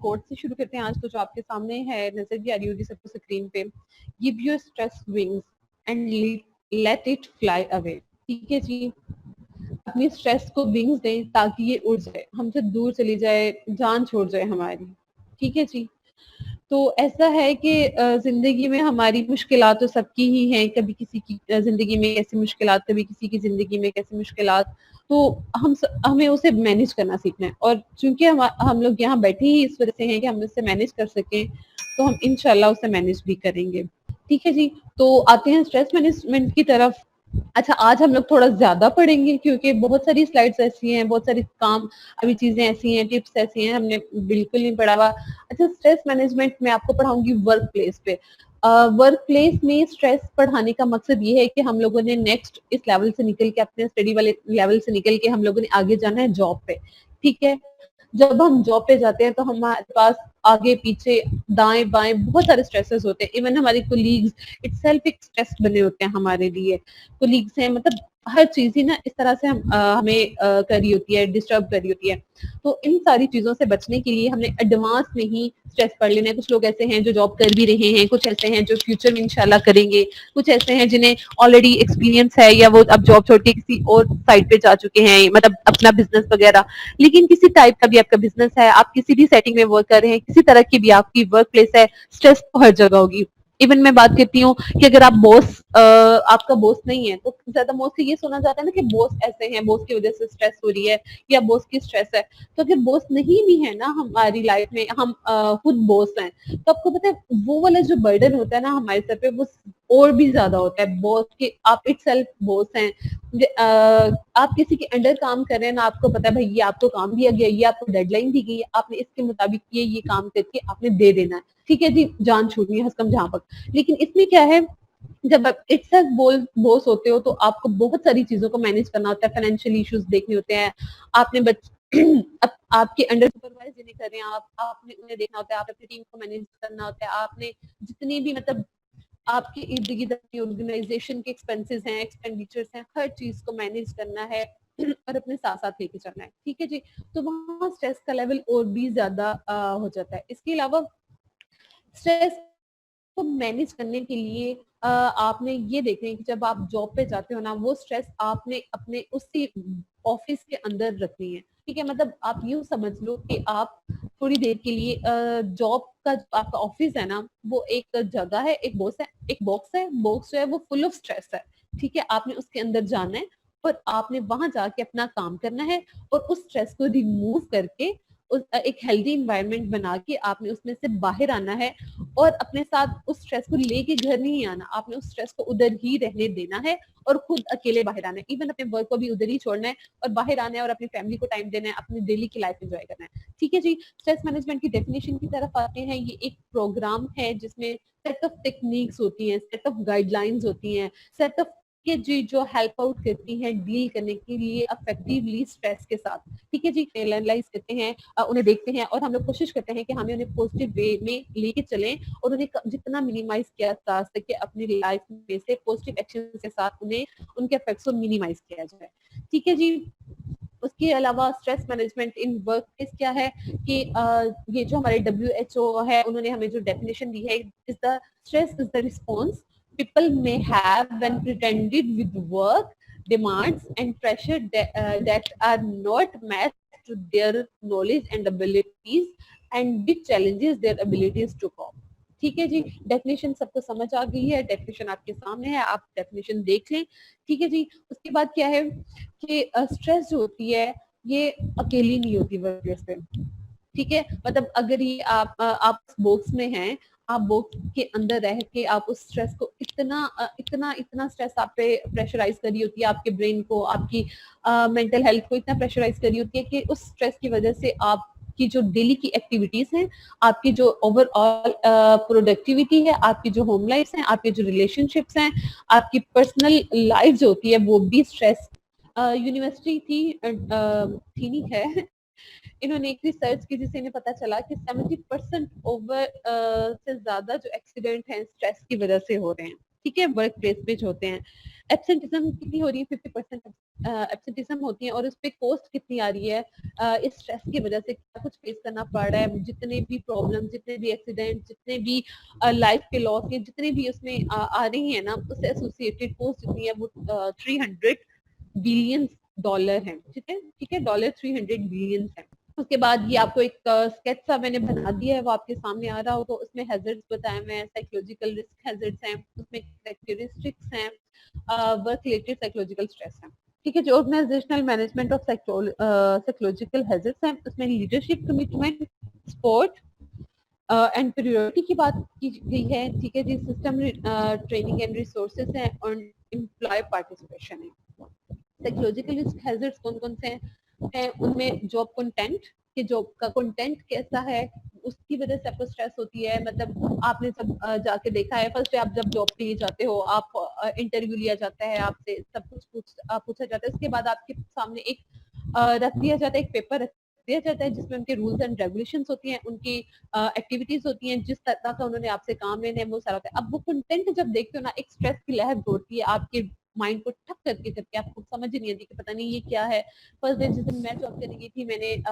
Coat से शुरू करते हैं आज, तो जो आपके सामने है, नजर भी आ रही होगी सबको स्क्रीन पे। Give your stress wings and let it fly away. ठीक है जी, अपनी स्ट्रेस को विंग्स दें ताकि ये उड़ जाए, हमसे दूर चली जाए, जान छोड़ जाए हमारी। ठीक है जी। तो ऐसा है कि जिंदगी में हमारी मुश्किलात तो सबकी ही हैं, कभी किसी की जिंदगी में कैसी मुश्किलात, कभी किसी की जिंदगी में कैसी मुश्किलात। तो हमें उसे मैनेज करना सीखना है, और चूंकि हम लोग यहाँ बैठे ही इस वजह से हैं कि हम उससे मैनेज कर सकें, तो हम इंशाल्लाह उसे मैनेज भी करेंगे। ठीक है जी। तो आते हैं स्ट्रेस मैनेजमेंट की तरफ। अच्छा, आज हम लोग थोड़ा ज्यादा पढ़ेंगे क्योंकि बहुत सारी स्लाइड्स ऐसी हैं, बहुत सारी काम अभी चीजें ऐसी हैं, टिप्स ऐसी हैं, हमने बिल्कुल नहीं पढ़ा हुआ। अच्छा, स्ट्रेस मैनेजमेंट में आपको पढ़ाऊंगी वर्क प्लेस पे। वर्क प्लेस में स्ट्रेस पढ़ाने का मकसद ये है कि हम लोगों ने नेक्स्ट इस लेवल से निकल के, अपने स्टडी वाले लेवल से निकल के हम लोगों ने आगे जाना है जॉब पे। ठीक है। जब हम जॉब पे जाते हैं तो हमारे पास आगे पीछे दाएं बाएं बहुत सारे स्ट्रेसेस होते हैं। इवन हमारे कोलीग्स इटसेल्फ एक स्ट्रेस बने होते हैं हमारे लिए। कोलीग्स हैं, मतलब हर चीज ही ना इस तरह से हमें कर रही होती है, डिस्टर्ब कर रही होती है। तो इन सारी चीजों से बचने के लिए हमने एडवांस में ही स्ट्रेस पढ़ लेना है। कुछ लोग ऐसे हैं जो जॉब कर भी रहे हैं, कुछ ऐसे हैं जो फ्यूचर में इंशाल्लाह करेंगे, कुछ ऐसे हैं जिन्हें ऑलरेडी एक्सपीरियंस है या वो अब जॉब छोड़ के किसी और साइड पे जा चुके हैं, मतलब अपना बिजनेस वगैरह। लेकिन किसी टाइप का भी आपका बिजनेस है, आप किसी भी सेटिंग में वर्क कर रहे हैं, किसी तरह की भी आपकी वर्क प्लेस है, स्ट्रेस तो हर जगह होगी। इवन मैं बात करती हूँ कि अगर आप आपका बॉस नहीं है, तो ज्यादा मोस्टली ये सुना जाता है ना कि बॉस ऐसे हैं, बॉस की वजह से स्ट्रेस हो रही है या बॉस की स्ट्रेस है। तो अगर बॉस नहीं भी है ना हमारी लाइफ में, हम खुद बॉस हैं, तो आपको पता है वो वाला जो बर्डन होता है ना हमारे सर पे, वो और भी ज्यादा होता है। बॉस के आप इट सेल्फ बॉस हैं। आप किसी के अंडर काम कर रहे हैं ना, आपको पता है भाई ये आपको काम दिया गया, ये आपको डेडलाइन दी गई है, आपने इसके मुताबिक ये काम करके आपने दे देना है। ठीक है जी, जान छूटनी है हस्कम जहां तक। लेकिन इसमें क्या है, जब आप इट्स बॉस होते हो तो आपको बहुत सारी चीजों को मैनेज करना होता है, फाइनेंशियल इश्यूज देखने होते हैं। आपने आपके अंडर सुपरवाइज जिन्हें कर रहे हैं आपने उन्हें देखना होता है, आप अपनी टीम को मैनेज करना होता है, आपने जितनी भी मतलब आपके इर्द गिर्द अपनी ऑर्गेनाइजेशन के एक्सपेंसेस हैं, एक्सपेंडिचर्स हैं, हर चीज को मैनेज करना है और अपने साथ साथ लेके चलना है। ठीक है जी। तो वहाँ स्ट्रेस का लेवल और भी ज्यादा हो जाता है। इसके अलावा स्ट्रेस को मैनेज करने के लिए आपने ये देखना है कि जब आप जॉब पे जाते हो ना, वो स्ट्रेस आपने अपने उसी ऑफिस के अंदर रखनी है। ठीक है, मतलब आप यूं समझ लो कि आप थोड़ी देर के लिए जॉब का आपका ऑफिस है ना, वो एक जगह है, एक बॉक्स है, एक बॉक्स है, बॉक्स जो है वो फुल ऑफ स्ट्रेस है। ठीक है, आपने उसके अंदर जाना है और आपने वहां जाके अपना काम करना है और उस स्ट्रेस को रिमूव करके एक हेल्दी इन्वायरमेंट बना के आपने उसमें से बाहर आना है। और अपने साथ उस स्ट्रेस को लेके घर नहीं आना, आपने उस स्ट्रेस को उधर ही रहने देना है और खुद अकेले बाहर आना है। इवन अपने वर्क को भी उधर ही छोड़ना है और बाहर आना है और अपनी फैमिली को टाइम देना है, अपनी डेली की लाइफ एंजॉय करना है। ठीक है जी। स्ट्रेस मैनेजमेंट की डेफिनेशन की तरफ आते हैं। ये एक प्रोग्राम है जिसमें सेट ऑफ टेक्निक्स होती हैं, सेट ऑफ गाइडलाइंस होती हैं, सेट ऑफ के जी जो हेल्प आउट करती हैं डील करने के लिए अफेक्टिवली स्ट्रेस के साथ। ठीक है जी। एनालाइज करते हैं, उन्हें देखते हैं और हम लोग कोशिश करते हैं कि हमें उन्हें पॉजिटिव वे में लेके चलें और उन्हें जितना मिनिमाइज किया जा सके अपनी लाइफ में से पॉजिटिव एक्शन के साथ उन्हें उनके इफेक्ट्स को मिनिमाइज किया जाए। ठीक है जी। उसके अलावा stress management in work place क्या है कि ये जो हमारे WHO है, उन्होंने हमें जो डेफिनेशन दी है, is the stress is the response people may have when pretended with work demands and pressure that are not matched to their knowledge and abilities and which challenges their abilities to cope. ठीक है जी। Definition सबको समझ आ गई है, definition आपके सामने है, आप डेफिनेशन देख लें। ठीक है जी। उसके बाद क्या है कि स्ट्रेस जो होती है ये अकेली नहीं होती वर्क प्लेस पे। ठीक है, मतलब अगर ये आप बॉक्स में हैं, आप बॉक्स के अंदर रह के आप उस स्ट्रेस को इतना स्ट्रेस आप पे प्रेशराइज करी होती है, आपके ब्रेन को, आपकी मेंटल हेल्थ को इतना प्रेशराइज करी होती है कि उस स्ट्रेस की वजह से आपकी जो डेली की एक्टिविटीज हैं, आपकी जो ओवरऑल प्रोडक्टिविटी है, आपकी जो होम लाइफ है, आपके जो रिलेशनशिप्स हैं, आपकी पर्सनल लाइफ जो होती है वो भी स्ट्रेस। यूनिवर्सिटी थी नहीं है, इन्होंने एक रिसर्च की जिससे इन्हें पता चला कि 70% ओवर से ज्यादा जो एक्सीडेंट हैं स्ट्रेस की वजह से हो रहे हैं। ठीक है, वर्क प्लेस पे होते हैं। एब्सेंटिज्म कितनी हो रही है? 50% एब्सेंटिज्म होती है और उस पे कॉस्ट कितनी आ रही है, इस स्ट्रेस की वजह से क्या कुछ फेस करना पड़ रहा है, जितने भी प्रॉब्लम, जितने भी एक्सीडेंट, जितने भी लाइफ के लॉस के जितने भी उसमें आ रही है ना, उससे एसोसिएटेड कॉस्ट जितनी है वो 300 बिलियन डॉलर है। ठीक है, डॉलर 300 बिलियन है। उसके बाद ये आपको एक स्केच सा मैंने बना दिया है, वो आपके सामने आ रहा हो, तो उसमें हैजर्ड्स बताए हुए हैं, साइकोलॉजिकल रिस्क हैजर्ड्स हैं, उसमें कैरेक्टरिस्टिक्स हैं, वर्क रिलेटेड साइकोलॉजिकल स्ट्रेस है। ठीक है, जो organisational management of psychological hazards हैं, उसमें leadership, commitment, support and priority की बात की गई है। ठीक है जी, सिस्टम ट्रेनिंग एंड रिसोर्सेज हैं और एम्प्लॉय पार्टिसिपेशन है। साइकोलॉजिकल रिस्क हैजर्ड्स कौन कौन से हैं, उनमें जॉब कंटेंट, कि जॉब का कंटेंट कैसा है, उसकी वजह से आपको स्ट्रेस होती है। मतलब आपने सब जाके देखा है, फर्स्ट आप जब जॉब के लिए जाते हो, आप इंटरव्यू लिया जाता है, आपसे सब कुछ पूछा जाता है, उसके बाद आपके सामने एक रख दिया जाता है, एक पेपर रख दिया जाता है जिसमें उनके रूल्स एंड रेगुलेशंस होती हैं, उनकी एक्टिविटीज होती हैं, जिस तरह का उन्होंने आपसे काम लेने हैं वो सारा होता है। अब वो कंटेंट जब देखते हो ना, एक स्ट्रेस की लहर दौड़ती है आपके माइंड को ठक करके आपको समझ ही नहीं आती कि पता नहीं ये क्या है। फर्स्ट डे जिस दिन मैं जॉब करने गई थी, मैंने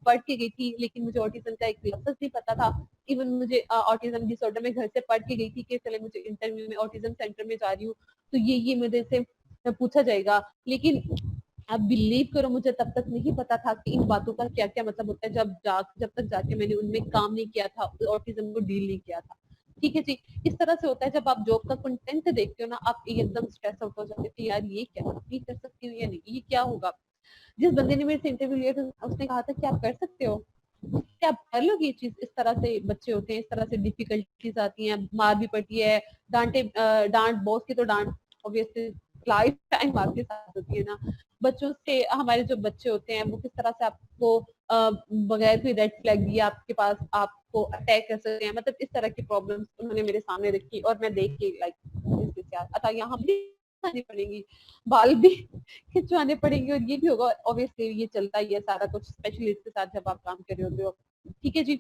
पढ़ के गई थी, लेकिन मुझे ऑटिज्म का एक लफ्ज नहीं पता था। इवन मुझे ऑटिज्म डिसऑर्डर में घर से पढ़ के गई थी कि चले मुझे इंटरव्यू में ऑटिज्म सेंटर में जा रही हूँ तो ये मेरे से पूछा जाएगा। लेकिन आप बिलीव करो, मुझे तब तक नहीं पता था कि इन बातों का क्या क्या मतलब होता है, जब तक जाके मैंने उनमें काम नहीं किया था, ऑटिज्म को डील नहीं किया था। ठीक है जी, इस तरह से होता है। जब आप जॉब का कंटेंट देखते हो ना, आप एकदम स्ट्रेस आउट हो जाते हो, यार ये क्या, ये कर सकती हूँ या नहीं, ये क्या होगा। जिस बंदे ने मेरे से इंटरव्यू लिया था उसने कहा था कि आप कर सकते हो, क्या आप कर लोगे ये चीज। इस तरह से बच्चे होते हैं, इस तरह से डिफिकल्टीज आती हैं, मार भी पड़ती है, डांट बॉस की तो डांट ऑब्वियसली लाइफ टाइम आपके साथ होती है ना। बच्चों से, हमारे जो बच्चे होते हैं वो किस तरह से आपको बगैर कोई रेड फ्लैग दिए आपके पास आपको अटैक कर सकते हैं। मतलब इस तरह की प्रॉब्लम्स उन्होंने मेरे सामने रखी और मैं देख के लाइक अच्छा यहाँ भी आनी पड़ेगी, बाल भी खिंचवाने पड़ेंगे और ये भी होगा। ऑब्वियसली ये चलता ही है सारा कुछ, स्पेशली इसके साथ जब आप काम कर रहे होते हो। ठीक है जी,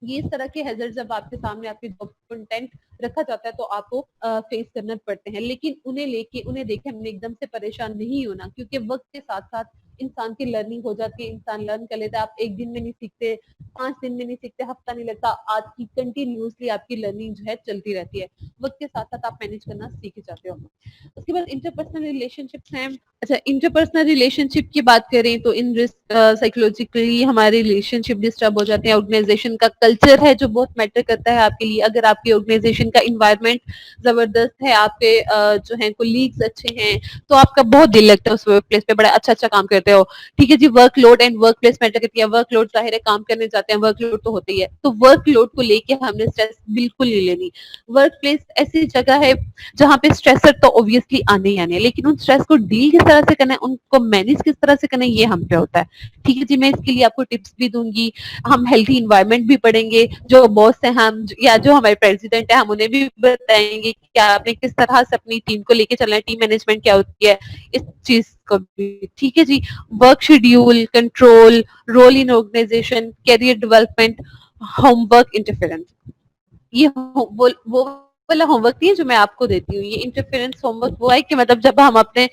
ये इस तरह के हैजर्ड जब आपके सामने आपके जॉब कंटेंट रखा जाता है तो आपको फेस करना पड़ते हैं। लेकिन उन्हें देखे हमने एकदम से परेशान नहीं होना, क्योंकि वक्त के साथ साथ इंसान की लर्निंग हो जाती है, इंसान लर्न कर लेता है। आप एक दिन में नहीं सीखते, 5 दिन में नहीं सीखते, हफ्ता नहीं लगता, आज की कंटिन्यूसली आपकी लर्निंग जो है चलती रहती है। वक्त के साथ साथ आप मैनेज करना सीख जाते हो। उसके बाद इंटरपर्सनल रिलेशनशिप्स हैं। अच्छा, इंटरपर्सनल रिलेशनशिप की बात करें तो इन साइकोलॉजिकली हमारे रिलेशनशिप डिस्टर्ब हो जाते हैं। ऑर्गेनाइजेशन का कल्चर है जो बहुत मैटर करता है आपके लिए। अगर आपके ऑर्गेनाइजेशन का इन्वायरमेंट जबरदस्त है, आपके जो है कोलीग्स अच्छे हैं, तो आपका बहुत दिल लगता है उस वर्क प्लेस पे, बड़ा अच्छा अच्छा काम करते हो। ठीक है जी, workload and workplace matter करती है। वर्कलोड जाहिर है, काम करने जाते हैं, वर्कलोड तो होता ही है, तो वर्कलोड को लेके हमने स्ट्रेस बिल्कुल नहीं लेनी। वर्क प्लेस ऐसी जगह है जहाँ पे स्ट्रेसर तो ऑब्वियसली आने ही आने हैं, लेकिन उन स्ट्रेस को डील किस तरह से करना है, उनको मैनेज किस तरह से करना है, ये हम पे होता है। ठीक है जी, मैं इसके लिए आपको टिप्स भी दूंगी। हम हेल्थी इन्वायरमेंट भी पढ़ेंगे, जो बॉस है हम या जो हमारे प्रेसिडेंट है हम उन्हें भी बताएंगे कि आपने किस तरह से अपनी टीम को लेके चलना है, टीम मैनेजमेंट क्या होती है, इस चीज को भी। ठीक है जी, work schedule, control, role in organisation, career development, homework interference, ये वो वाला होमवर्क नहीं है जो मैं आपको देती हूँ। ये इंटरफेरेंस होमवर्क वो है कि मतलब जब हम अपने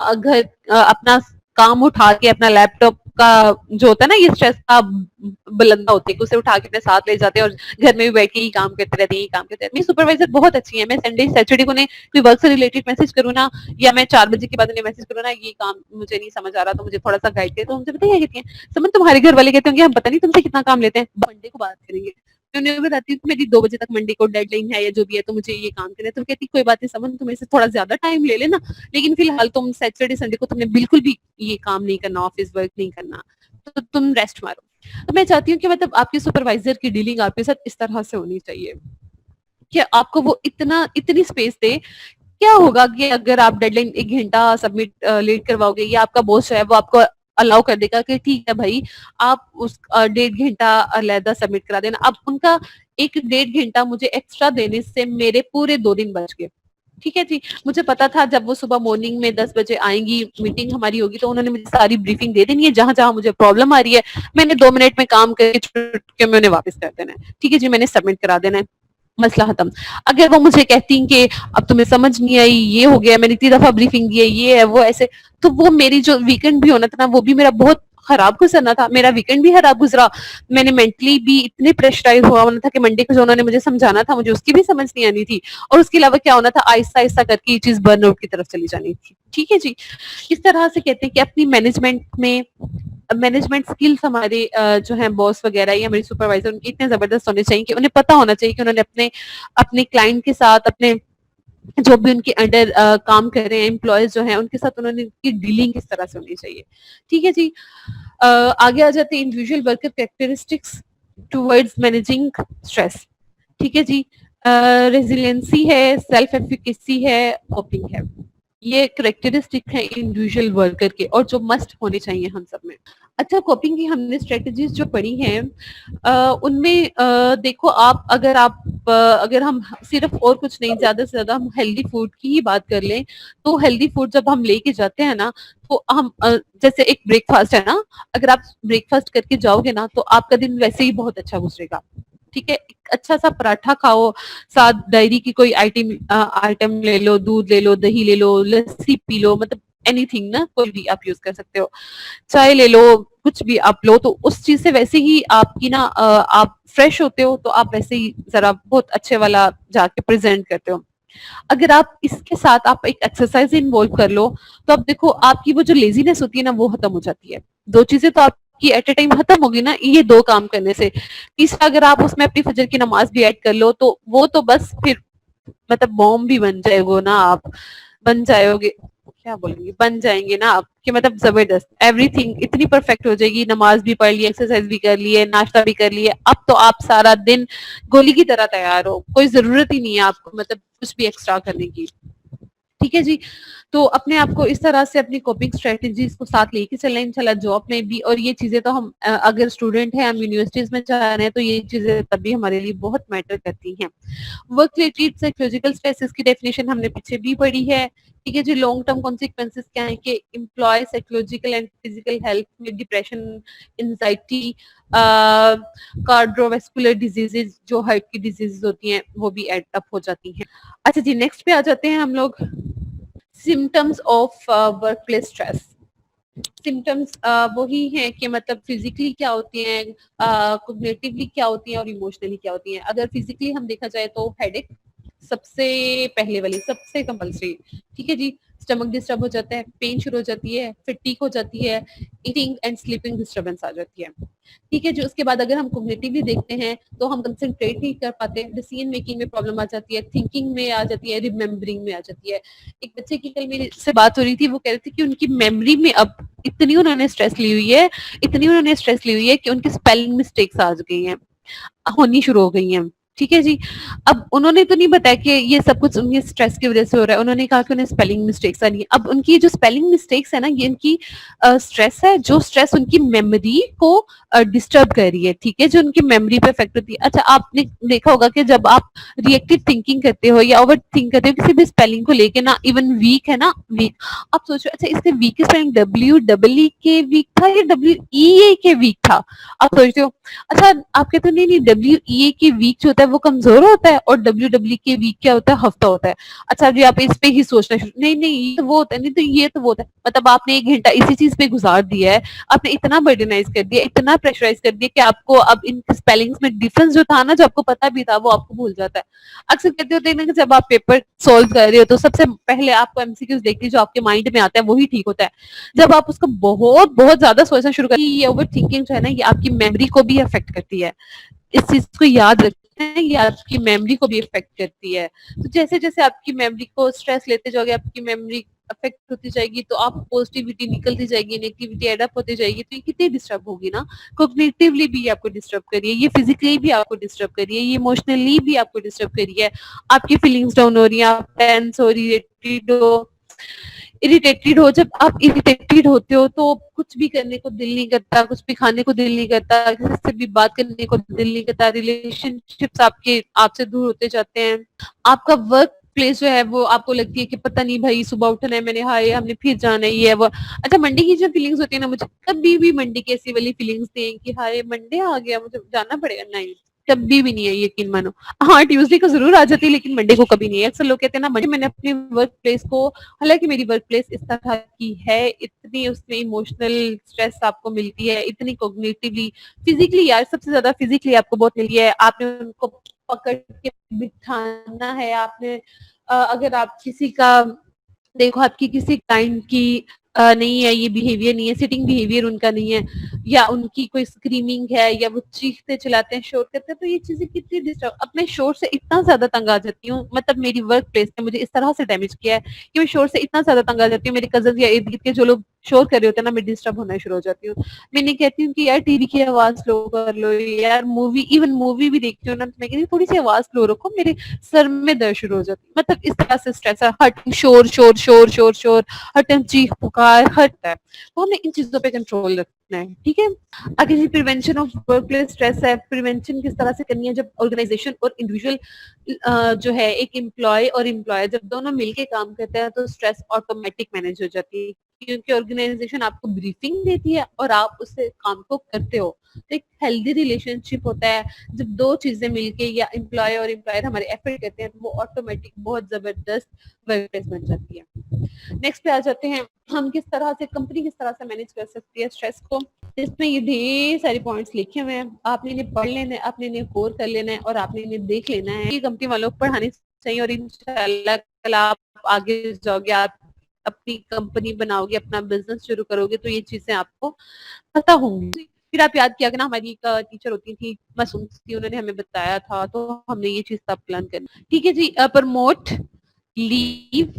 घर अपना काम उठा के अपना लैपटॉप का जो होता है ना, ये स्ट्रेस का बुलंदा होते हैं, उसे उठा के अपने साथ ले जाते हैं और घर में भी बैठ के ही काम करते रहते हैं, काम करते रहते हैं। मेरी सुपरवाइजर बहुत अच्छी है, मैं संडे सैटरडे को उन्हें कोई वर्क से रिलेटेड मैसेज करूँ ना, या मैं 4 बजे के बाद उन्हें मैसेज करूँ ना, ये काम मुझे नहीं समझ आ रहा तो मुझे थोड़ा सा गाइड करें, तो मुझे पता है क्या कहती है, समझ तुम्हारे घर वाले कहते होंगे हम पता नहीं तुमसे कितना काम लेते हैं, मंडे को बात करेंगे। उन्हें बताती हूँ मेरी 2 बजे तक मंडे को डेडलाइन है या जो भी है, तो मुझे ये काम करना है। तो कहती कोई बात नहीं समझ, तुम इससे थोड़ा ज्यादा टाइम ले लेना, लेकिन फिलहाल तुम सैटरडे संडे को तुमने बिल्कुल भी ये काम नहीं करना, ऑफिस वर्क नहीं करना, तो तुम रेस्ट मारो। तो मैं चाहती हूँ कि मतलब आपके सुपरवाइजर की डीलिंग आपके साथ इस तरह से होनी चाहिए कि आपको वो इतनी स्पेस दे। क्या होगा कि अगर आप डेडलाइन 1 घंटा सबमिट लेट करवाओगे, या आपका बॉस है वो आपको अलाउ कर देगा कि ठीक है भाई आप उस 1.5 घंटा अलहदा सबमिट करा देना। अब उनका 1 1.5 घंटा मुझे एक्स्ट्रा देने से मेरे पूरे 2 दिन बच गए। ठीक है जी, मुझे पता था जब वो सुबह मॉर्निंग में 10 बजे आएंगी, मीटिंग हमारी होगी, तो उन्होंने मुझे सारी ब्रीफिंग दे देनी है, जहां जहां मुझे प्रॉब्लम आ रही है मैंने 2 मिनट में काम करके मैं उन्हें वापस कर देना है। ठीक है जी, मैंने सबमिट करा देना है। मसला खत्म। अगर वो मुझे कहती कि अब तुम्हें समझ नहीं आई, ये हो गया, मैंने इतनी दफा ब्रीफिंग दी है, ये है वो ऐसे, तो वो मेरी जो वीकेंड भी होना था ना, वो भी मेरा बहुत खराब गुजरना था, मेरा वीकेंड भी खराब गुजरा। मैंने मेंटली भी इतने प्रेशराइज हुआ होना था कि मंडे को जो उन्होंने मुझे समझाना था, मुझे उसकी भी समझ नहीं आनी थी। और उसके अलावा क्या होना था, आहिस्ता आहिस्ता करके ये चीज बर्नआउट की तरफ चली जानी थी। ठीक है जी। इस तरह से कहते हैं कि अपनी मैनेजमेंट स्किल्स हमारे जो है बॉस वगैरह या हमारी सुपरवाइजर, उनके इतने जबरदस्त होने चाहिए कि उन्हें पता होना चाहिए कि उन्होंने अपने अपने क्लाइंट के साथ, अपने जो भी उनके अंडर काम कर रहे हैं एम्प्लॉयज जो हैं, उनके साथ उन्होंने की डीलिंग किस तरह से होनी चाहिए। ठीक है जी। आगे आ जाते हैं individual worker characteristics towards managing stress. ठीक है जी। रेजिलियंसी है, सेल्फ एफिकेसी है, कोपिंग है। ये करेक्टरिस्टिक है इंडिविजुअल वर्कर के और जो मस्ट होने चाहिए हम सब में। अच्छा, कोपिंग की हमने स्ट्रेटजीज जो पढ़ी हैं उनमें देखो आप, अगर हम सिर्फ और कुछ नहीं, ज्यादा से ज्यादा हम हेल्दी फूड की ही बात कर लें, तो हेल्दी फूड जब हम लेके जाते हैं ना, तो हम जैसे एक ब्रेकफास्ट है ना, अगर आप ब्रेकफास्ट करके जाओगे ना, तो आपका दिन वैसे ही बहुत अच्छा गुजरेगा। ठीक है, एक अच्छा सा पराठा खाओ, साथ डायरी की कोई आइटम ले लो, दूध ले लो, दही ले लो, लस्सी पी लो, मतलब एनीथिंग ना, कोई भी आप यूज कर सकते हो, चाय ले लो, कुछ भी आप लो, तो उस चीज से वैसे ही आपकी ना आप फ्रेश होते हो, तो आप वैसे ही जरा बहुत अच्छे वाला जाके प्रेजेंट करते हो। अगर आप इसके साथ आप एक एक्सरसाइज इन्वॉल्व कर लो, तो अब देखो आपकी वो जो लेजीनेस होती है ना, वो खत्म हो जाती है। दो चीजें तो आपकी एट ए टाइम खत्म होगी ना, ये दो काम करने से। तीसरा, अगर आप उसमें अपनी फजर की नमाज भी ऐड कर लो, तो वो तो बस फिर मतलब बॉम्ब भी बन जाएगो ना आप, बन जाओगे, क्या बोलेंगे, बन जाएंगे ना आप, कि मतलब जबरदस्त एवरीथिंग इतनी परफेक्ट हो जाएगी। नमाज भी पढ़ ली, एक्सरसाइज भी कर लिए, नाश्ता भी कर लिए, अब तो आप सारा दिन गोली की तरह तैयार हो, कोई जरूरत ही नहीं है आपको मतलब कुछ भी एक्स्ट्रा करने की। ठीक है जी। तो अपने आप को इस तरह से अपनी कोपिंग स्ट्रेटजीज को साथ लेके चलें इंशाल्लाह जॉब में भी। और ये चीजें तो हम अगर स्टूडेंट हैं, हम यूनिवर्सिटीज में जा रहे हैं, तो ये चीजें तभी हमारे लिए बहुत मैटर करती हैं। वर्क रिलेटेड साइकोलॉजिकल स्ट्रेसेस की डेफिनेशन हमने पीछे भी पढ़ी है। ठीक है जी। लॉन्ग टर्म कॉन्सिक्वेंसेस क्या है कि employ psychological and physical health में डिप्रेशन, एंजाइटी, कार्डियोवैस्कुलर डिजीजेज, जो हार्ट की डिजीजेज होती हैं, वो भी एड अप हो जाती हैं। अच्छा जी, नेक्स्ट पे आ जाते हैं हम लोग, symptoms of workplace stress. Symptoms वही हैं कि मतलब फिजिकली क्या होती हैं, कॉग्निटिवली क्या होती हैं और इमोशनली क्या होती हैं। अगर फिजिकली हम देखा जाए तो हेडेक सबसे पहले वाली, सबसे कंपल्सरी। ठीक है जी। स्टमक डिस्टर्ब हो जाता है, पेन शुरू हो जाती है, फिटीक हो जाती है, ईटिंग एंड स्लीपिंग डिस्टर्बेंस आ जाती है। ठीक है जी। उसके बाद अगर हम कॉग्निटिवली देखते हैं, तो हम कंसंट्रेट नहीं कर पाते, डिसीजन मेकिंग में प्रॉब्लम आ जाती है, थिंकिंग में आ जाती है, रिमेम्बरिंग में आ जाती है। एक बच्चे की कल मेरे से बात हो रही थी, वो कह रहे थे कि उनकी मेमोरी में अब इतनी उन्होंने स्ट्रेस ली हुई है, इतनी उन्होंने स्ट्रेस ली हुई है कि उनकी स्पेलिंग मिस्टेक्स आ गई हैं, होनी शुरू हो गई हैं। ठीक है जी। अब उन्होंने तो नहीं बताया कि ये सब कुछ उनके स्ट्रेस की वजह से हो रहा है, उन्होंने कहा कि उन्हें स्पेलिंग मिस्टेक्स आ रही है। अब उनकी जो स्पेलिंग मिस्टेक्स है ना, ये इनकी स्ट्रेस है, जो स्ट्रेस उनकी मेमोरी को डिस्टर्ब कर रही है। ठीक है, जो उनकी मेमोरी पे इफेक्ट होती है। अच्छा, आपने देखा होगा कि जब आप रिएक्टिव थिंकिंग करते हो या ओवर थिंक करते हो किसी भी स्पेलिंग को लेके ना, इवन वीक है ना, वीक, आप सोचो अच्छा इसके वीक की स्पेलिंग डब्ल्यू डबल ई के वीक था या डब्ल्यू ई ए के वीक था, आप सोचते हो। अच्छा, आप कहते हो नहीं नहीं, डब्ल्यू ई ए के वीक जो होता है वो कमजोर होता है और डब्ल्यू डब्ल्यू के वीक क्या होता है, हफ्ता होता है। अच्छा जी, आप इस पे ही सोचना शुरू, नहीं नहीं ये तो वो होता है, नहीं तो ये तो वो होता है, मतलब आपने 1 घंटा इसी चीज पे गुजार दिया है, आपने इतना बर्डनाइज कर दिया, इतना प्रेशराइज कर दिया कि आपको अब इन स्पेलिंग्स में डिफरेंस जो था ना, जो आपको पता भी था, वो आपको भूल जाता है। अक्सर कहते होते हैं ना कि जब आप पेपर सोल्व कर रहे हो तो सबसे पहले आपको एमसीक्यूज देखते जो आपके माइंड में आता है वही ठीक होता है। जब आप उसको बहुत बहुत ज्यादा सोचना शुरू करते हैं, ये ओवर थिंकिंग जो है ना, ये आपकी मेमोरी को भी अफेक्ट करती है। इस चीज को याद रखते हैं, ये आपकी मेमोरी को भी इफेक्ट करती है। तो जैसे जैसे आपकी मेमोरी को स्ट्रेस लेते जाओगे, आपकी मेमोरी अफेक्ट होती जाएगी, तो आप पॉजिटिविटी निकलती जाएगी, नेगेटिविटी एडअप होती जाएगी, तो ये कितनी डिस्टर्ब होगी ना। कॉग्निटिवली भी आपको डिस्टर्ब करिए, ये फिजिकली भी आपको डिस्टर्ब करिए, ये इमोशनली भी आपको डिस्टर्ब करिए। आपकी फीलिंग्स डाउन हो रही है, आप टेंस हो, इरिटेटेड हो। जब आप इरिटेटेड होते हो तो कुछ भी करने को दिल नहीं करता, कुछ भी खाने को दिल नहीं करता, किसी से भी बात करने को दिल नहीं करता, रिलेशनशिप्स आपके आपसे दूर होते जाते हैं। आपका वर्क प्लेस जो है वो आपको लगती है कि पता नहीं भाई, सुबह उठना है मैंने, हाय हमने फिर जाना है, ये है वो। अच्छा, मंडे की जो फीलिंग्स होती है ना, मुझे कभी भी मंडे की ऐसी वाली फीलिंग्स नहीं है कि हाय मंडे आ गया मुझे जाना पड़ेगा, नहीं। कभी भी नहीं है, यकीन मानो। हाँ, ट्यूसडे को जरूर आ जाती है लेकिन मंडे को कभी नहीं है। अक्सर लोग कहते हैं ना मंडे मैंने अपनी वर्क प्लेस को, हालांकि मेरी वर्क प्लेस इस तरह की है, इतनी उसमें इमोशनल स्ट्रेस आपको मिलती है, इतनी कोग्निटिवली, फिजिकली, यार सबसे ज्यादा फिजिकली आपको बहुत मिली है। आपने उनको पकड़ के बिठाना है, आपने अगर आप किसी का, देखो आपकी किसी क्लाइंट की नहीं है, ये बिहेवियर नहीं है, सिटिंग बिहेवियर उनका नहीं है, या उनकी कोई स्क्रीमिंग है, या वो चीखते चिल्लाते हैं, शोर करते हैं, तो ये चीजें कितनी डिस्टर्ब, अपने शोर से इतना ज्यादा तंग आ जाती हूँ। मतलब मेरी वर्क प्लेस ने मुझे इस तरह से डैमेज किया है कि मैं शोर से इतना ज्यादा तंग आ जाती हूँ। मेरे कजन या इर्द गिर्द के जो लोग शोर कर रहे होते हैं ना, मैं डिस्टर्ब होना शुरू हो जाती हूँ। मैं नहीं कहती हूँ कि यार टीवी की आवाज लो कर लो, यार मूवी, इवन मूवी भी देखती हूँ ना, तो मैं कहती हूँ थोड़ी सी आवाज लो रखो, मेरे सर में दर्द शुरू हो जाती है। मतलब इस तरह से स्ट्रेस है, हर टाइम शोर शोर शोर शोर शोर, हर टाइम चीख पुकार, हर टाइम। तो हमें इन चीजों पे कंट्रोल रखना है, ठीक है। आगे जी, prevention of workplace stress है। प्रिवेंशन किस तरह से करनी है? जब ऑर्गेनाइजेशन और इंडिविजुअल जो है, एक एम्प्लॉय और एम्प्लॉयर जब दोनों मिलके काम करते हैं तो स्ट्रेस ऑटोमेटिक मैनेज हो जाती है, क्योंकि ऑर्गेनाइजेशन आपको ब्रीफिंग देती है और आप उससे काम को करते हो। तो एक हेल्दी रिलेशनशिप होता है जब दो चीजें मिलके, या एम्प्लॉय और एम्प्लॉयर हमारे एफर्ट करते हैं, तो वो ऑटोमेटिक बहुत जबरदस्त वर्क प्लेस बन जाती है। नेक्स्ट पे आ जाते हैं, हम किस तरह से, कंपनी किस तरह से मैनेज कर सकती है स्ट्रेस को। इसमें ये ढेर सारे पॉइंट्स लिखे हुए हैं, आपने इन्हें पढ़ लेना है, आपने इन्हें गौर कर लेना है और आपने इन्हें देख लेना है। ये कंपनी वालों को पढ़ानी चाहिए और इंशाल्लाह कल आप आगे जाओगे, आप अपनी कंपनी बनाओगे, अपना बिजनेस शुरू करोगे, तो ये चीजें आपको पता होंगी। फिर आप याद किया कि ना, हमारी एक टीचर होती थी मासूम थी, उन्होंने हमें बताया था, तो हमने ये चीज तब प्लान करनी। ठीक है जी। Promote, leave,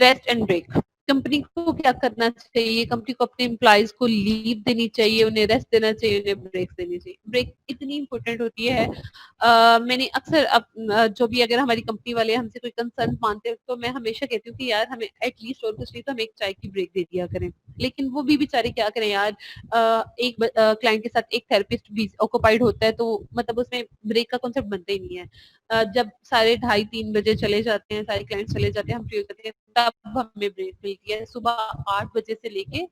rest and break. Company को क्या करना चाहिए? कंपनी को अपने एम्प्लॉयज को लीव देनी चाहिए, उन्हें रेस्ट देना चाहिए, उन्हें ब्रेक देनी चाहिए। ब्रेक इतनी इंपॉर्टेंट होती है। मैंने अक्सर जो भी, अगर हमारी कंपनी वाले हमसे कोई कंसर्न मानते हैं, तो मैं हमेशा कहती हूँ कि यार हमें एटलीस्ट और कुछ नहीं तो हम एक चाय की ब्रेक दे दिया करें। लेकिन वो भी बेचारे क्या करें यार, एक क्लाइंट के साथ एक थेरेपिस्ट भी ऑक्यूपाइड होता है, तो मतलब उसमें ब्रेक का कॉन्सेप्ट बनता ही नहीं है। जब सारे 2:30-3 बजे चले जाते हैं, सारे क्लाइंट चले जाते हैं, हम फ्री होते हैं, तब हमें ब्रेक मिलती है। सुबह 8 बजे से लेके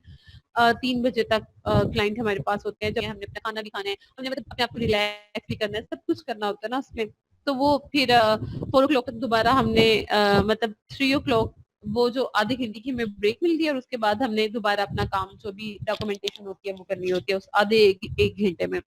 3 बजे तक क्लाइंट हमारे पास होते हैं, जब हमने अपना खाना भी खाना है, हमने मतलब अपने आप को रिलैक्स भी करना है, सब कुछ करना होता है ना उसमें। तो वो फिर 4 o'clock तक दोबारा हमने मतलब 3 o'clock वो जो आधे घंटे की हमें ब्रेक मिलती है, और उसके बाद हमने दोबारा अपना काम जो भी डॉक्यूमेंटेशन होती है वो करनी होती है उस आधे एक घंटे में।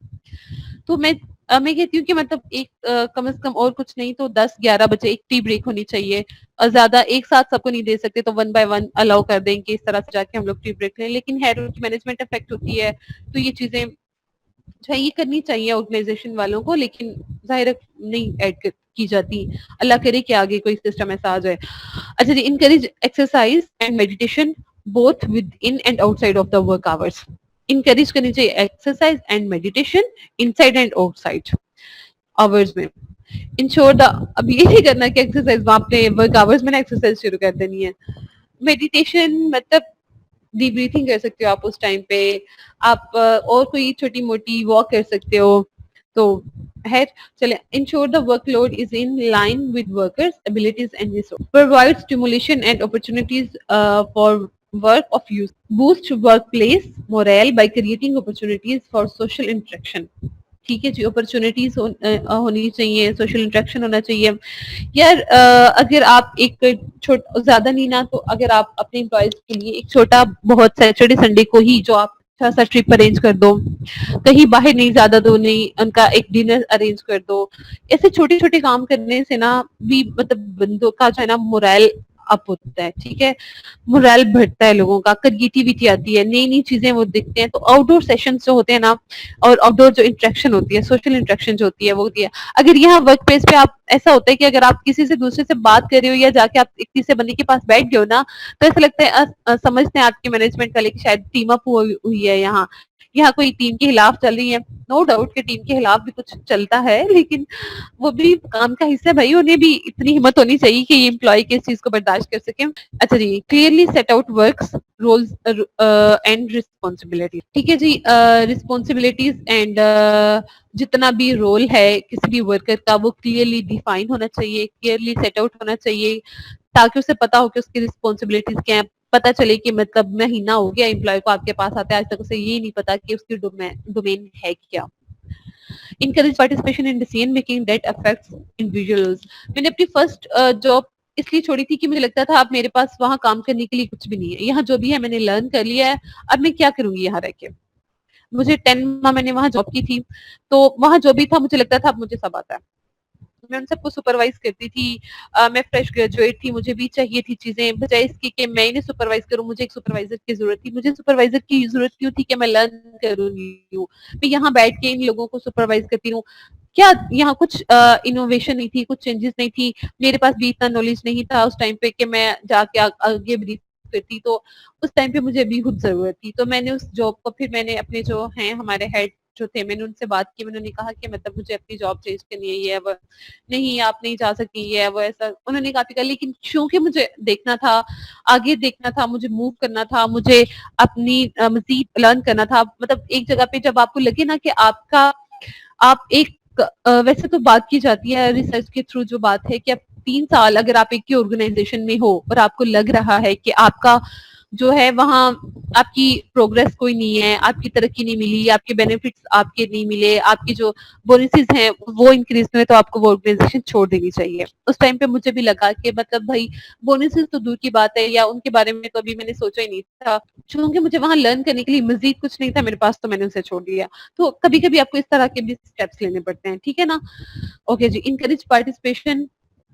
तो मैं कहती हूँ कि मतलब एक कम से कम और कुछ नहीं तो 10-11 बजे एक टी ब्रेक होनी चाहिए, और ज्यादा एक साथ सबको नहीं दे सकते, तो 1 by 1 अलाउ कर दें कि इस तरह से जाके हम लोग टी ब्रेक लें। लेकिन है उनकी मैनेजमेंट इफेक्ट होती है, तो ये चीजें जो है ये करनी चाहिए ऑर्गेनाइजेशन वालों को, लेकिन जाहिर है नहीं ऐड की जाती। अल्लाह करे कि आगे कोई सिस्टम ऐसा आ जाए। अच्छा जी, encourage exercise and meditation both within and outside of the work hours. Encourage करनी चाहिए exercise and meditation inside and outside hours में। इंश्योर द, अब ये नहीं करना कि एक्सरसाइज आपने वर्क आवर्स में ना एक्सरसाइज शुरू कर देनी है। मेडिटेशन मतलब डीप ब्रीथिंग कर सकते हो आप उस टाइम पे, आप और कोई छोटी मोटी वॉक कर सकते हो। तो है, चले, ensure the workload is in line with workers abilities and resource, provide stimulation and opportunities for work of use, boost workplace morale by creating opportunities for social interaction। ठीक है जी, अपॉर्चुनिटीज होनी चाहिए, सोशल इंटरेक्शन होना चाहिए। यार अगर आप एक छोटा, ज्यादा नहीं ना, तो अगर आप अपने एम्प्लॉयज के लिए एक छोटा बहुत सैटरडे संडे को ही जो आप अच्छा सा ट्रिप अरेंज कर दो, कहीं बाहर नहीं, ज्यादा दूर नहीं, उनका एक डिनर अरेंज कर दो। ऐसे छोटे छोटे काम करने से ना भी मतलब बंदों का जो है ना मोरल अप होता है, ठीक है, मोरल बढ़ता है, लोगों का क्रिएटिविटी आती है, नई नई चीजें वो देखते हैं। तो आउटडोर सेशन जो होते हैं ना, और आउटडोर जो इंटरेक्शन होती है, सोशल इंटरेक्शन जो होती है वो होती है। अगर यहाँ वर्क प्लेस पे आप, ऐसा होता है कि अगर आप किसी से दूसरे से बात कर रहे हो, या जाके आप एक तीसरे बंदे के पास बैठ गए हो ना, तो ऐसा लगता है समझते हैं आपके मैनेजमेंट का, लेकिन शायद टीम अप हुई है, यहाँ कोई टीम के खिलाफ चल रही है। नो डाउट कि टीम के खिलाफ भी कुछ चलता है, लेकिन वो भी काम का हिस्सा है भाई, उन्हें भी इतनी हिम्मत होनी चाहिए कि ये एम्प्लॉय किस चीज को बर्दाश्त कर सके। अच्छा जी, clearly set out works, roles and responsibility. ठीक है जी, रिस्पॉन्सिबिलिटीज एंड जितना भी रोल है किसी भी वर्कर का, वो क्लियरली डिफाइन होना चाहिए, क्लियरली सेट आउट होना चाहिए, ताकि उसे पता हो कि उसकी रिस्पॉन्सिबिलिटीज क्या है। पता चले कि मतलब महीना हो गया एम्प्लॉय को आपके पास आते, आज तक उसे ये नहीं पता कि उसकी डोमेन है क्या। encourage participation in decision making that affects individuals. मैंने अपनी फर्स्ट जॉब इसलिए छोड़ी थी कि मुझे लगता था अब मेरे पास वहाँ काम करने के लिए कुछ भी नहीं है, यहाँ जो भी है मैंने लर्न कर लिया है, अब मैं क्या करूंगी यहाँ रह के। मुझे 10 माह मैंने वहाँ जॉब की थी, तो वहाँ जो भी था मुझे लगता था अब मुझे सब आता है। मैं उन सबको सुपरवाइज करती थी। मैं फ्रेश ग्रेजुएट थी, मुझे भी चाहिए थी चीजें, बजाय इसकी कि मैं इन्हें सुपरवाइज करूं, मुझे एक सुपरवाइजर की जरूरत थी। मुझे सुपरवाइजर की जरूरत क्यों थी कि मैं लर्न करूंगी हूँ, मैं यहाँ बैठ के इन लोगों को सुपरवाइज करती हूँ। क्या यहाँ कुछ इनोवेशन नहीं थी, कुछ चेंजेस नहीं थी, मेरे पास भी इतना नॉलेज नहीं था उस टाइम पे कि मैं जाके आगे ब्रीफ करती। तो उस टाइम पे मुझे भी खुद जरूरत थी, तो मैंने उस जॉब को फिर मैंने अपने जो हैं हमारे हेड जो थे, मैंने उनसे बात की, मैंने कहा कि मतलब मुझे अपनी जॉब चेंज करनी है, ये अब नहीं आप नहीं जा सकती, ये वो ऐसा उन्होंने काफी कहा। लेकिन क्योंकि मुझे देखना था, आगे देखना था, मुझे मूव करना था, मुझे अपनी मजीद लर्न करना था। मतलब एक जगह पे जब आपको लगे ना कि आपका आप एक वैसे तो बात की जाती है रिसर्च के थ्रू, जो बात है कि आप 3 साल अगर आप एक ही ऑर्गेनाइजेशन में हो और आपको लग रहा है कि आपका जो है वहाँ आपकी प्रोग्रेस कोई नहीं है, आपकी तरक्की नहीं मिली, आपके बेनिफिट्स आपके नहीं मिले, आपकी जो बोनसेस हैं वो इंक्रीज हुए, तो आपको वो ऑर्गेनाइजेशन छोड़ देनी चाहिए। उस टाइम पे मुझे भी लगा कि मतलब भाई बोनसेस तो दूर की बात है, या उनके बारे में तो अभी मैंने सोचा ही नहीं था, क्योंकि मुझे वहां लर्न करने के लिए मजीद कुछ नहीं था मेरे पास, तो मैंने उसे छोड़ दिया। तो कभी कभी आपको इस तरह के भी स्टेप्स लेने पड़ते हैं, ठीक है ना। ओके जी, encourage participation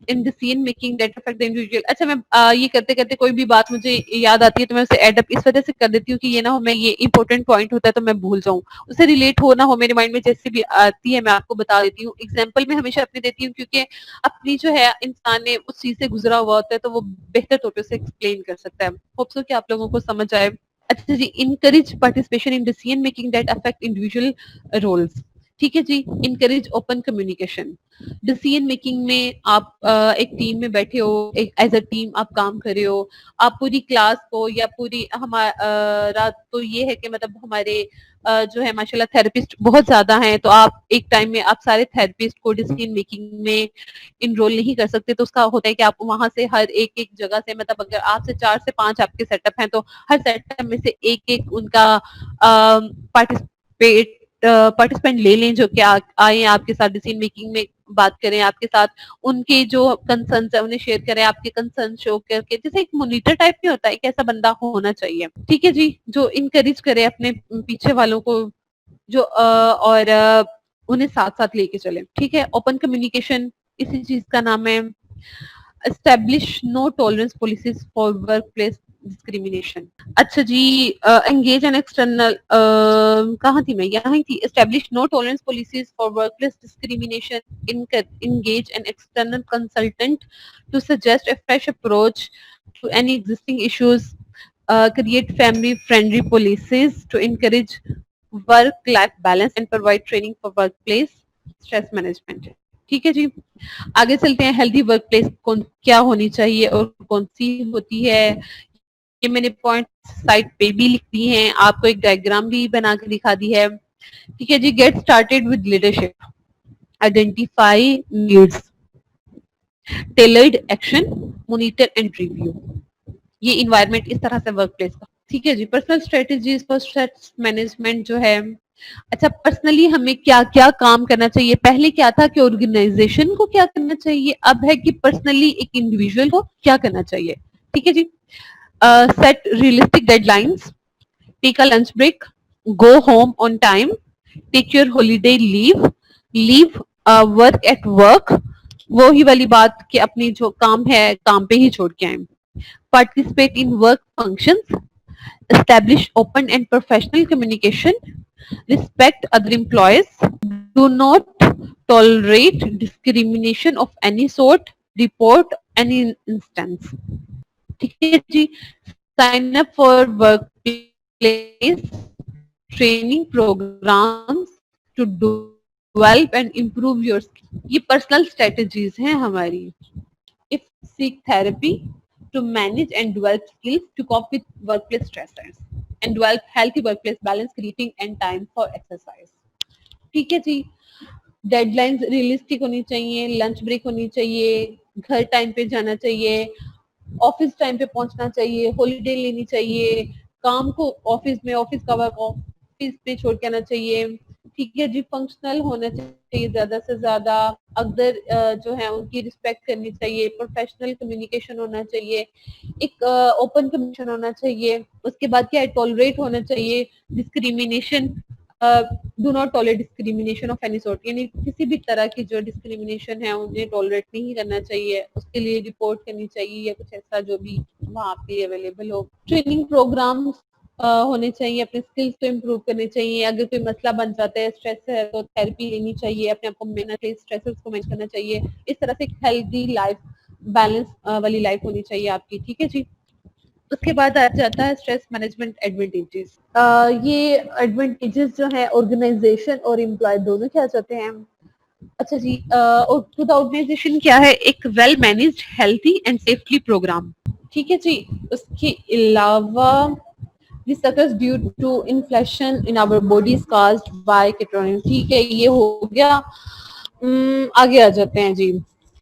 in decision making that affect the individual. अच्छा, मैं ये करते करते कोई भी बात मुझे याद आती है तो मैं उसे एड अप इस वजह से कर देती हूँ कि ये ना हो मैं ये इंपॉर्टेंट पॉइंट होता है तो मैं भूल जाऊँ, उसे रिलेट हो ना हो मेरे माइंड में, जैसे भी आती है मैं आपको बता देती हूँ। एग्जाम्पल मैं हमेशा अपनी देती हूँ, क्योंकि अपनी जो है इंसान ने उस चीज से गुजरा हुआ होता है तो वो बेहतर तौर पर उसे एक्सप्लेन कर सकता है। होप सो कि आप लोगों को समझ आए। अच्छा जी, encourage participation in decision making that affect individual roles. ठीक है जी, encourage open communication. Decision making में आप एक टीम में बैठे हो, एक एज अ टीम आप काम कर रहे हो, आप पूरी क्लास को या पूरी हमारा तो ये है कि मतलब हमारे जो है माशाल्लाह थेरेपिस्ट बहुत ज्यादा हैं, तो आप एक टाइम में आप सारे थेरेपिस्ट को डिसीजन मेकिंग में इनरोल नहीं कर सकते। तो उसका होता है कि आप वहां से हर एक एक जगह से, मतलब अगर आपसे 4 से 5 आपके सेटअप हैं तो हर सेटअप में से एक एक उनका पार्टिसिपेंट ले लें जो कि आए आपके साथ डिसीजन मेकिंग में बात करें, आपके साथ उनके जो कंसर्न्स है उन्हें शेयर करें, आपके कंसर्न शो करके, जैसे एक मॉनिटर टाइप में होता है, एक ऐसा बंदा होना चाहिए। ठीक है जी, जो इनकरेज करे अपने पीछे वालों को, जो और उन्हें साथ साथ लेके चले। ठीक है, ओपन कम्युनिकेशन इसी चीज का नाम है। Establish no tolerance policies for work place discrimination. अच्छा जी, एंगेज एन एक्सटर्नल, कहाँ थी मैं, यहाँ ही थी। Establish no tolerance policies for work place discrimination, engage an external consultant to suggest a fresh approach to any existing issues, create family friendly policies to encourage work life balance and provide training for workplace stress management। ठीक है जी, आगे चलते हैं। Healthy work place कौन क्या होनी चाहिए और कौन सी होती है, ये मैंने पॉइंट साइड पे भी लिख दी हैं, आपको एक डायग्राम भी बना के दिखा दी है। ठीक है जी, get started with leadership, identify needs, tailored action, monitor and review. ये इन्वायरमेंट इस तरह से वर्क प्लेस का। ठीक है जी, personal strategies for stress management जो है। अच्छा, पर्सनली हमें क्या क्या काम करना चाहिए। पहले क्या था कि ऑर्गेनाइजेशन को क्या करना चाहिए, अब है कि पर्सनली एक इंडिविजुअल को क्या करना चाहिए। ठीक है जी, set realistic deadlines, take a lunch break, go home on time, take your holiday leave, leave work at work, वो ही वाली बात कि अपनी जो काम है काम पे ही छोड़ के आए। Participate in work functions, establish open and professional communication, respect other employees, do not tolerate discrimination of any sort, report any instance। ठीक है जी, sign up for workplace training programs to develop and improve your skills। ये personal strategies हैं हमारी। If seek therapy to manage and develop skills to cope with workplace stressors and develop healthy workplace balance, creating and time for exercise। ठीक है जी, deadlines realistic होनी चाहिए, lunch break होनी चाहिए, घर टाइम पे जाना चाहिए, ऑफिस टाइम पे पहुंचना चाहिए, हॉलीडे लेनी चाहिए, काम को ऑफिस में, ऑफिस का वर्क ऑफिस पे छोड़ के आना चाहिए। ठीक है जी, फंक्शनल होना चाहिए ज्यादा से ज्यादा, अगर जो है उनकी रिस्पेक्ट करनी चाहिए, प्रोफेशनल कम्युनिकेशन होना चाहिए, एक ओपन कम्युनिकेशन होना चाहिए। उसके बाद क्या है, टॉलरेट होना चाहिए discrimination, do not tolerate discrimination of any sort, यानी किसी भी तरह की जो डिस्क्रिमिनेशन है उन्हें टॉलरेट नहीं करना चाहिए, उसके लिए रिपोर्ट करनी चाहिए या कुछ ऐसा जो भी वहाँ पे अवेलेबल हो। ट्रेनिंग प्रोग्राम होने चाहिए, अपने स्किल्स को इम्प्रूव करने चाहिए। अगर कोई मसला बन जाता है, स्ट्रेस है, तो थेरेपी लेनी चाहिए, अपने आप को मैनेज चाहिए, स्ट्रेस को मैनेज करना चाहिए। इस तरह से एक हेल्दी लाइफ, बैलेंस वाली लाइफ होनी चाहिए आपकी, ठीक है जी। उसके बाद आ जाता है स्ट्रेस मैनेजमेंट एडवांटेजेस। ये एडवांटेजेस जो है ऑर्गेनाइजेशन और एम्प्लॉय दोनों क्या चाहते हैं। अच्छा जी, टू द ऑर्गेनाइजेशन क्या है, एक well managed healthy and safely programme, ठीक है जी। उसके अलावा this occurs due to inflation in our bodies caused by ketamine, ठीक है, ये हो गया। आगे आ जाते हैं जी।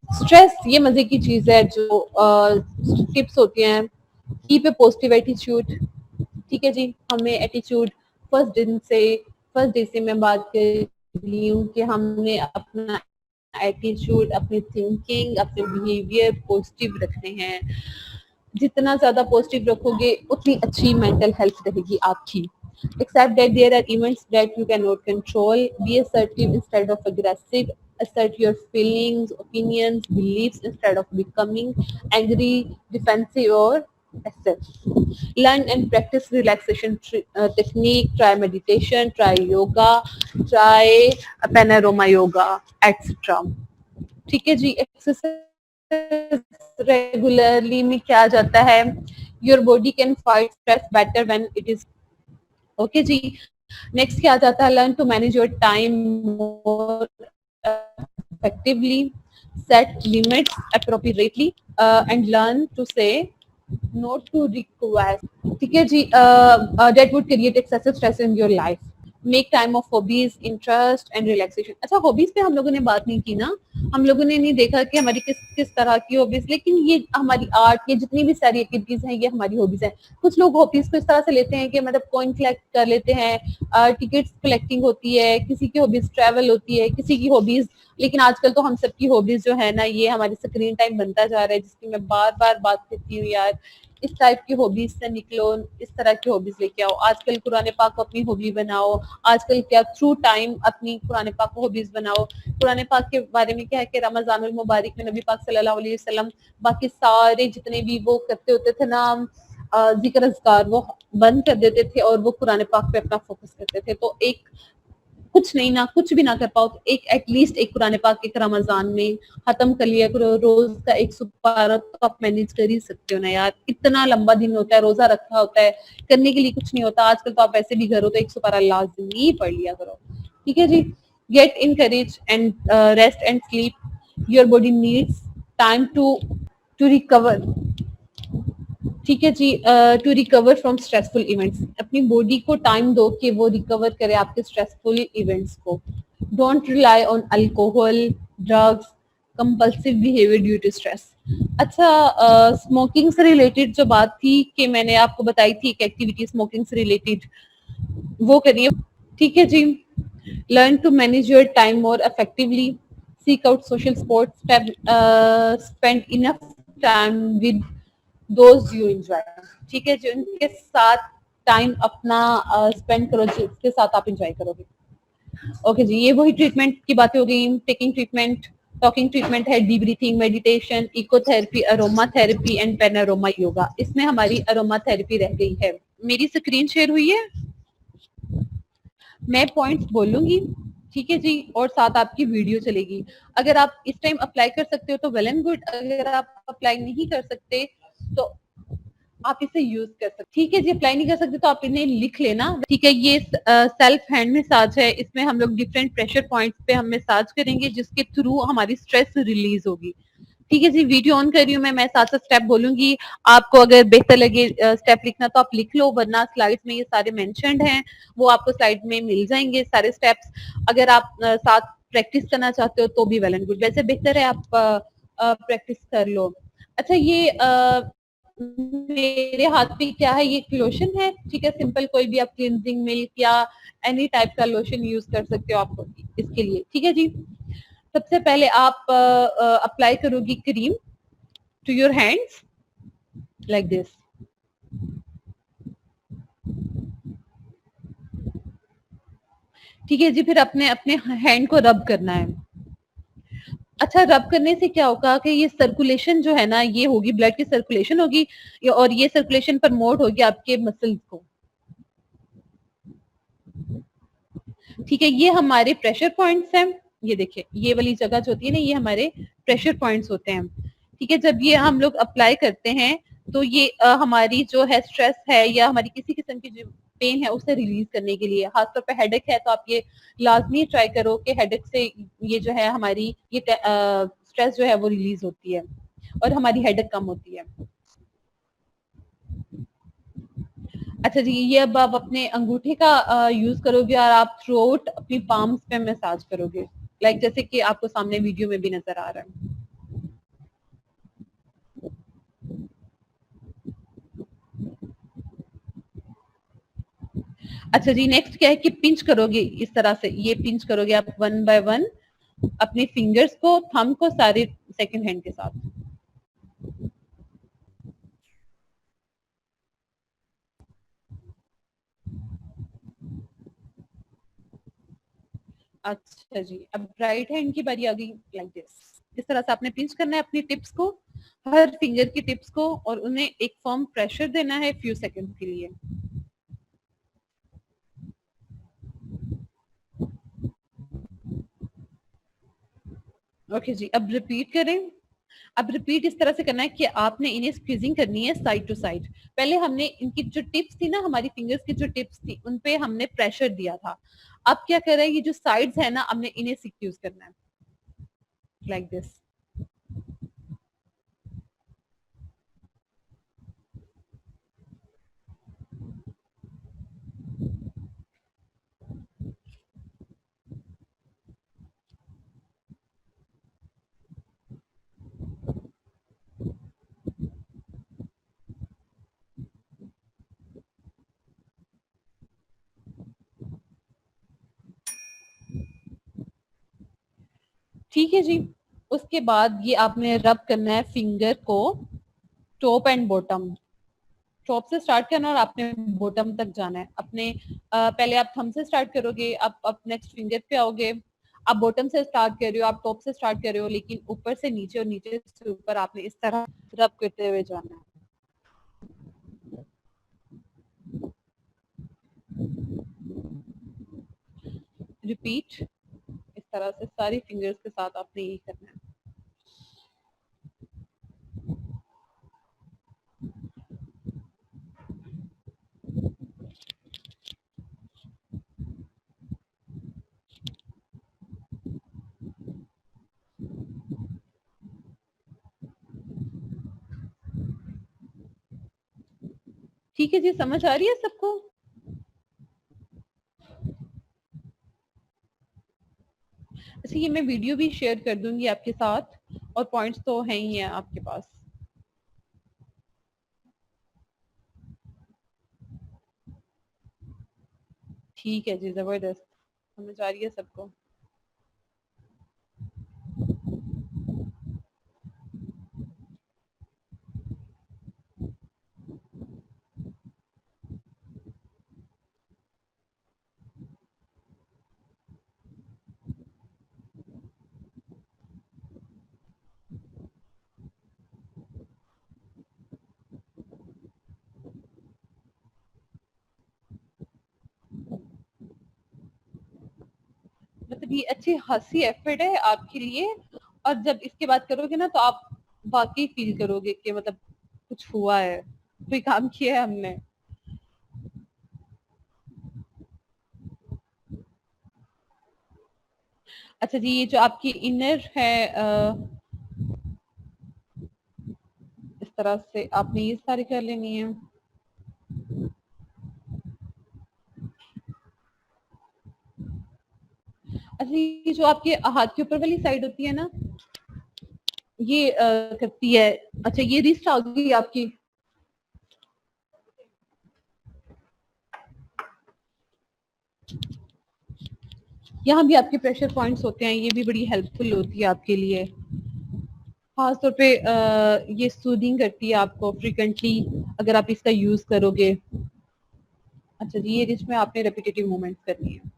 स्ट्रेस ये मजे की चीज है, जो टिप्स होती हैं, कीप ए पॉजिटिव एटीट्यूड, ठीक है जी। हमें एटीट्यूड फर्स्ट डे से मैं बात कर रही हूँ कि हमने अपना एटीट्यूड, अपनी थिंकिंग, अपने बिहेवियर पॉजिटिव रखने हैं। जितना ज्यादा पॉजिटिव रखोगे उतनी अच्छी मेंटल हेल्थ रहेगी आपकी। Accept that there are events that you cannot control. Be assertive instead of aggressive. Assert your feelings, opinions, beliefs instead of becoming angry, defensive, or passive. Learn and practice relaxation technique. Try meditation. Try yoga. Try panorama yoga, etc. ठीक है जी। Exercise regularly में क्या जाता है, your body can fight stress better when it is, okay जी। Next क्या जाता है, learn to manage your time more effectively, set limits appropriately, and learn to say no to request, ठीक है जी। that would create excessive stress in your life. Make time of hobbies, interest and relaxation. अच्छा, hobbies पे हम लोगों ने बात नहीं की ना, हम लोगों ने नहीं देखा कि हमारी किस किस तरह की हॉबीज, लेकिन ये हमारी आर्ट, ये जितनी भी सारी एक्टिविटीज हैं ये हमारी हॉबीज हैं। कुछ लोग हॉबीज को इस तरह से लेते हैं कि मतलब कॉइन कलेक्ट कर लेते हैं, टिकट्स कलेक्टिंग होती है, किसी की हॉबीज ट्रैवल होती है, किसी की हॉबीज, लेकिन आजकल तो हम सबकी हॉबीज जो है ना, ये हमारी स्क्रीन टाइम बनता जा रहा है, जिसकी मैं बार बार बात करती हूँ यार। इस टाइप की हॉबीज से निकलो, इस तरह की हॉबीज लेके आओ। आजकल कुरान पाक को अपनी हॉबी बनाओ, आजकल क्या थ्रू टाइम अपनी कुरान पाक को हॉबीज बनाओ। कुरान पाक के बारे में क्या है कि रमजानुल मुबारक में नबी पाक सल्लल्लाहु अलैहि वसल्लम बाकी सारे जितने भी वो करते होते थे ना जिक्र अज़कार, वो बंद कर देते थे और वो कुरान पाक पे अपना फोकस करते थे। तो एक कुछ नहीं ना, कुछ भी ना कर पाओ तो एक एटलीस्ट एक कुरान पाक एक रमजान में खत्म कर लिया करो। रोज का 100 पारा तो आप मैनेज कर ही सकते हो ना यार, इतना लंबा दिन होता है, रोजा रखा होता है, करने के लिए कुछ नहीं होता। आजकल तो आप ऐसे भी घर हो तो 100 पारा लाजमी पढ़ लिया करो, ठीक है जी। Get encourage and rest and sleep, your body needs time to recover, ठीक है जी। To recover from stressful events, अपनी बॉडी को टाइम दो कि वो रिकवर करे आपके स्ट्रेसफुल इवेंट्स को। Don't rely on alcohol, drugs, compulsive behaviour due to stress. अच्छा, स्मोकिंग से रिलेटेड जो बात थी कि मैंने आपको बताई थी एक एक्टिविटी स्मोकिंग से रिलेटेड, वो करिए, ठीक है जी। Learn to manage your time more effectively, seek out social sports, spend enough time with those you enjoy, ठीक है, जिनके साथ टाइम अपना स्पेंड करो, जिसके साथ आप एंजॉय करोगे। ओके जी, ये वही ट्रीटमेंट की बातें हो गई। टेकिंग ट्रीटमेंट, टॉकिंग ट्रीटमेंट है, deep breathing, meditation, ecotherapy, aroma therapy and panorama yoga. इसमें हमारी अरोमा थेरेपी रह गई है। मेरी स्क्रीन शेयर हुई है, मैं पॉइंट्स बोलूंगी, ठीक है जी, और साथ आपकी वीडियो चलेगी। अगर आप इस टाइम अप्लाई कर सकते हो तो वेल एंड गुड, अगर आप अप्लाई नहीं कर सकते तो आप इसे यूज कर सकते, ठीक है जी। अप्लाई नहीं कर सकते तो आप इन्हें लिख लेना, ठीक है। ये सेल्फ हैंड मसाज है, इसमें हम लोग डिफरेंट प्रेशर पॉइंट्स पे हम मसाज करेंगे जिसके थ्रू हमारी स्ट्रेस रिलीज होगी, ठीक है जी। वीडियो ऑन कर रही हूँ मैं साथ साथ स्टेप बोलूंगी। आपको अगर बेहतर लगे स्टेप लिखना तो आप लिख लो, वरना स्लाइड्स में ये सारे मेंशन्ड हैं, वो आपको स्लाइड में मिल जाएंगे सारे स्टेप्स। अगर आप साथ प्रैक्टिस करना चाहते हो तो भी वेल एंड गुड, वैसे बेहतर है आप प्रैक्टिस कर लो। अच्छा, ये मेरे हाथ पे क्या है, ये लोशन है, ठीक है, सिंपल कोई भी आप क्लिनजिंग मिल्क या एनी टाइप का लोशन यूज कर सकते हो आप इसके लिए, ठीक है जी। सबसे पहले आप अप्लाई करोगी cream to your hands like this. ठीक है जी, फिर अपने अपने हैंड को रब करना है। अच्छा, रब करने से क्या होगा कि ये सर्कुलेशन जो है ना, ये होगी, ब्लड की सर्कुलेशन होगी, और ये सर्कुलेशन प्रमोट होगी आपके मसल्स को। ठीक है, ये हमारे प्रेशर पॉइंट्स हैं। ये देखिए, ये वाली जगह जो होती है ना, ये हमारे प्रेशर पॉइंट्स होते हैं। ठीक है, जब ये हम लोग अप्लाई करते हैं तो ये हमारी जो है स्ट्रेस है या हमारी किसी किस्म की जो पेन है उसे रिलीज करने के लिए, खासतौर पे हेडेक है तो आप ये लाजमी ट्राई करो कि हेडेक से ये जो है हमारी ये स्ट्रेस जो है वो रिलीज होती है और हमारी हेडेक कम होती है। अच्छा जी, ये अब आप अपने अंगूठे का यूज करोगे और आप थ्रू आउट अपनी पाम्स पे मसाज करोगे, लाइक जैसे कि आपको सामने वीडियो में भी नजर आ रहा है। अच्छा जी, नेक्स्ट क्या है कि पिंच करोगे, इस तरह से ये पिंच करोगे आप वन बाय वन अपने फिंगर्स को, थंब को, सारे सेकंड हैंड के साथ। अच्छा जी, अब राइट हैंड की बारी आ गई, लाइक दिस। इस तरह से आपने पिंच करना है अपनी टिप्स को, हर फिंगर की टिप्स को, और उन्हें एक फर्म प्रेशर देना है फ्यू सेकंड के लिए। ओके जी, अब रिपीट करें। अब रिपीट इस तरह से करना है कि आपने इन्हें स्क्वीजिंग करनी है साइड टू साइड। पहले हमने इनकी जो टिप्स थी ना, हमारी फिंगर्स की जो टिप्स थी, उन पे हमने प्रेशर दिया था। अब क्या कर रहे हैं, ये जो साइड्स है ना, हमने इन्हें स्क्वीज करना है लाइक दिस। ठीक है जी, उसके बाद ये आपने रब करना है फिंगर को, टॉप एंड बॉटम। टॉप से स्टार्ट करना और आपने बॉटम तक जाना है अपने। पहले आप थंब से स्टार्ट करोगे, आप नेक्स्ट फिंगर पे आओगे, आप बॉटम से स्टार्ट कर रहे हो, आप टॉप से स्टार्ट कर रहे हो, लेकिन ऊपर से नीचे और नीचे से ऊपर आपने इस तरह रब करते हुए जाना है। रिपीट, इस तरह से सारी फिंगर्स के साथ आपने यही करना है। ठीक है जी, समझ आ रही है सबको? अच्छा, ये मैं वीडियो भी शेयर कर दूंगी आपके साथ, और पॉइंट्स तो है ही है आपके पास। ठीक है जी, जबरदस्त, समझ आ रही है सबको? मतलब ये अच्छी खासी एफर्ट है आपके लिए, और जब इसके बाद करोगे ना तो आप वाकई फील करोगे कि मतलब कुछ हुआ है, कोई काम किया है हमने। अच्छा जी, ये जो आपकी इनर है, इस तरह से आपने ये सारी कर लेनी है। अच्छा, ये जो आपके हाथ के ऊपर वाली साइड होती है ना, ये करती है। अच्छा, ये रिस्ट आ गई आपकी, यहाँ भी आपके प्रेशर पॉइंट्स होते हैं, ये भी बड़ी हेल्पफुल होती है आपके लिए। खास तौर पे ये सूदिंग करती है आपको फ्रिक्वेंटली अगर आप इसका यूज करोगे। अच्छा जी, ये इसमें आपने रेपिटेटिव मूवमेंट्स करनी है।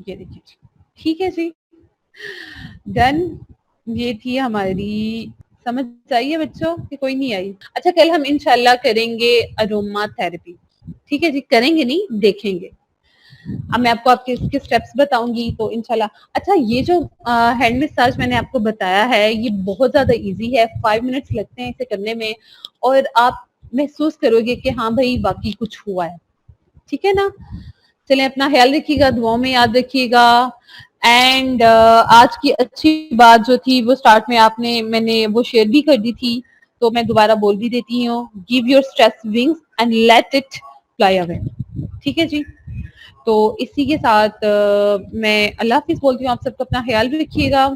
ये देखिए, ठीक है जी, डन। ये थी हमारी, समझ आई है बच्चों कि कोई नहीं आई? अच्छा, कल हम इंशाल्लाह करेंगे अरोमा थेरेपी। ठीक है जी, करेंगे नहीं, देखेंगे। अब मैं आपको आपके इसके स्टेप्स बताऊंगी तो इंशाल्लाह। अच्छा, ये जो हैंड मसाज मैंने आपको बताया है, ये बहुत ज्यादा इजी है, 5 मिनट्स लगते हैं इसे करने में, और आप महसूस करोगे कि हाँ भाई वाकई कुछ हुआ है। ठीक है ना? चलें, अपना ख्याल रखिएगा, दुआओं में याद रखिएगा। एंड आज की अच्छी बात जो थी वो स्टार्ट में मैंने वो शेयर भी कर दी थी, तो मैं दोबारा बोल भी देती हूँ, give your stress wings and let it fly away. ठीक है जी, तो इसी के साथ मैं अल्लाह हाफिज बोलती हूँ। आप सबको अपना ख्याल भी रखिएगा।